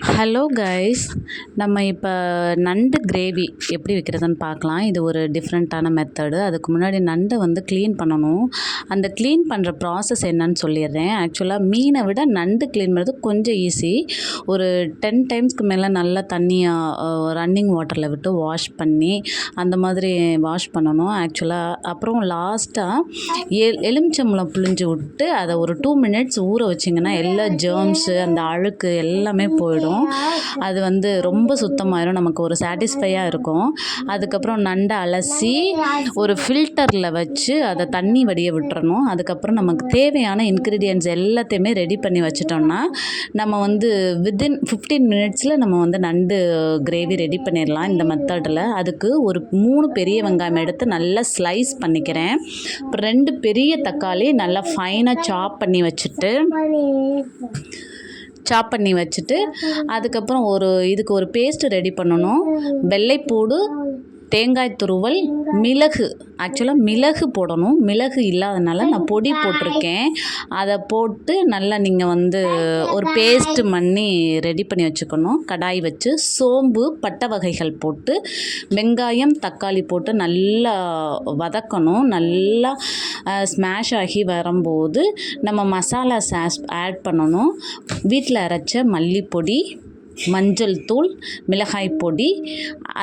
Hello guys, நம்ம இப்போ நண்டு கிரேவி எப்படி வைக்கிறதுன்னு பார்க்கலாம். இது ஒரு டிஃப்ரெண்ட்டான மெத்தடு. அதுக்கு முன்னாடி நண்டை வந்து க்ளீன் பண்ணணும். அந்த க்ளீன் பண்ணுற ப்ராசஸ் என்னன்னு சொல்லிடுறேன். ஆக்சுவலாக மீனை விட நண்டு க்ளீன் பண்ணுறது கொஞ்சம் ஈஸி. ஒரு 10 டைம்ஸ்க்கு மேலே நல்லா தண்ணியை ரன்னிங் வாட்டரில் விட்டு வாஷ் பண்ணி அந்த மாதிரி வாஷ் பண்ணணும். ஆக்சுவலாக அப்புறம் லாஸ்ட்டாக எலுமிச்சம்பழம் புழிஞ்சு விட்டு அதை ஒரு 2 மினிட்ஸ் ஊற வச்சிங்கன்னா எல்லா ஜேர்ம்ஸு அந்த அழுக்கு எல்லாமே போயிடும். அது வந்து ரொம்ப சுத்தமாயிரும், நமக்கு ஒரு சாட்டிஸ்ஃபையாக இருக்கும். அதுக்கப்புறம் நண்டை அலசி ஒரு ஃபில்டரில் வச்சு அதை தண்ணி வடிய விட்டுறணும். அதுக்கப்புறம் நமக்கு தேவையான இன்க்ரீடியன்ட்ஸ் எல்லாத்தையுமே ரெடி பண்ணி வச்சிட்டோம்னா நம்ம வந்து வித்தின் 15 மினிட்ஸில் நம்ம வந்து நண்டு கிரேவி ரெடி பண்ணிடலாம் இந்த மெத்தடில். அதுக்கு ஒரு 3 பெரிய வெங்காயம் எடுத்து நல்லா ஸ்லைஸ் பண்ணிக்கிறேன். அப்புறம் 2 பெரிய தக்காளி நல்லா ஃபைனாக சாப் பண்ணி வச்சுட்டு அதுக்கப்புறம் இதுக்கு ஒரு பேஸ்ட்டு ரெடி பண்ணணும். வெள்ளைப்பூடு, தேங்காய் துருவல், மிளகு. ஆக்சுவலாக மிளகு போடணும், மிளகு இல்லாதனால நான் பொடி போட்டிருக்கேன். அதை போட்டு நல்லா நீங்கள் வந்து ஒரு பேஸ்ட்டு பண்ணி ரெடி பண்ணி வச்சுக்கணும். கடாய் வச்சு சோம்பு, பட்டை வகைகள் போட்டு வெங்காயம், தக்காளி போட்டு நல்லா வதக்கணும். நல்லா ஸ்மாஷ் ஆகி வரும்போது நம்ம மசாலா ஆட் பண்ணணும். வீட்டில் அரைச்ச மல்லிப்பொடி, மஞ்சள் தூள், மிளகாய் பொடி,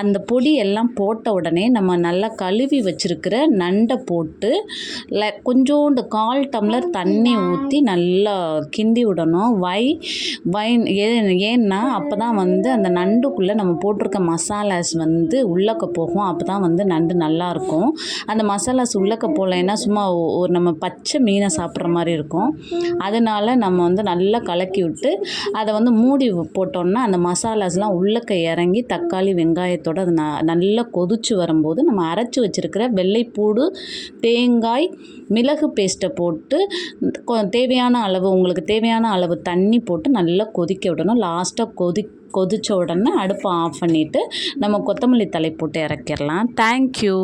அந்த பொடி எல்லாம் போட்ட உடனே நம்ம நல்லா கழுவி வச்சுருக்கிற நண்டை போட்டு கொஞ்சோண்டு 1/4 டம்ளர் தண்ணி ஊற்றி நல்லா கிண்டி விடணும். ஏன்னா அப்போ தான் வந்து அந்த நண்டுக்குள்ளே நம்ம போட்டிருக்க மசாலாஸ் வந்து உள்ளக்க போகும். அப்போ தான் வந்து நண்டு நல்லாயிருக்கும். அந்த மசாலாஸ் உள்ளக்க போகலைன்னா சும்மா ஒரு நம்ம பச்சை மீனை சாப்பிட்ற மாதிரி இருக்கும். அதனால் நம்ம வந்து நல்லா கலக்கி விட்டு அதை வந்து மூடி போட்டோம்னா அந்த மசாலாஸ்லாம் உள்ளக்க இறங்கி தக்காளி வெங்காயத்தோடு அது நல்லா கொதிச்சு வரும்போது நம்ம அரைச்சி வச்சுருக்கிற வெள்ளைப்பூடு, தேங்காய், மிளகு பேஸ்ட்டை போட்டு உங்களுக்கு தேவையான அளவு தண்ணி போட்டு நல்லா கொதிக்க விடணும். லாஸ்ட்டாக கொதித்த உடனே அடுப்பை ஆஃப் பண்ணிவிட்டு நம்ம கொத்தமல்லி தழை போட்டு இறக்கிடலாம். தேங்க்யூ.